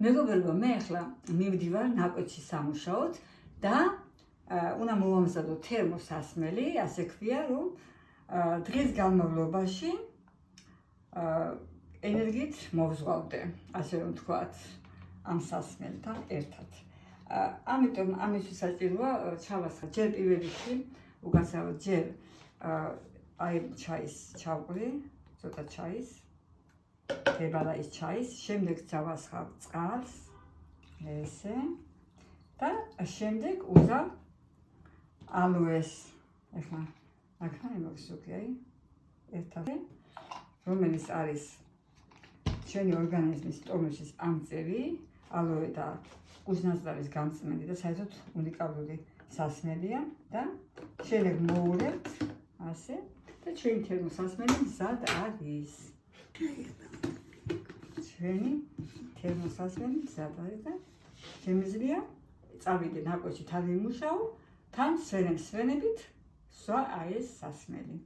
მეგობრებო, მე ახლა მივდივარ ნაკვეთში სამუშაოდ და უნდა მოვამზადო თერმოსასმელი, ასე ქვია, რომ დღის განმავლობაში ენერგიით მოვზღავდე, ასე რომ თქვათ, ამ სასმელთან ერთად. ამიტომ ამისთვის საჭიროა ჩავასხა ჯერ პირველ რიგში, უკანასკნელად ჯერ აი ჩაის ჩავყრი, ცოტა ჩაის, დებალაის ჩაის, შემდეგ ჩავასხავ წყალს, ესე და შემდეგ უზავ ალოეს, ეხლა აქანი მოგსუქი, აი, ერთად, რომელიც არის ჩვენი ორგანიზმის ტონუსის ამწევი, ალოე და კუზნაძარის გამწმენდი და საერთოდ უნიკალური სასმელია და შემდეგ მოვულებთ ასე და ჩვენი თერმოსასმელი მზად არის. ჩვენი თერმოსასმელი მზად არის და შემიძლია წავიდე ნაკვეთში თან ვიმუშაო, თან სვენებით სვა აი ეს სასმელი.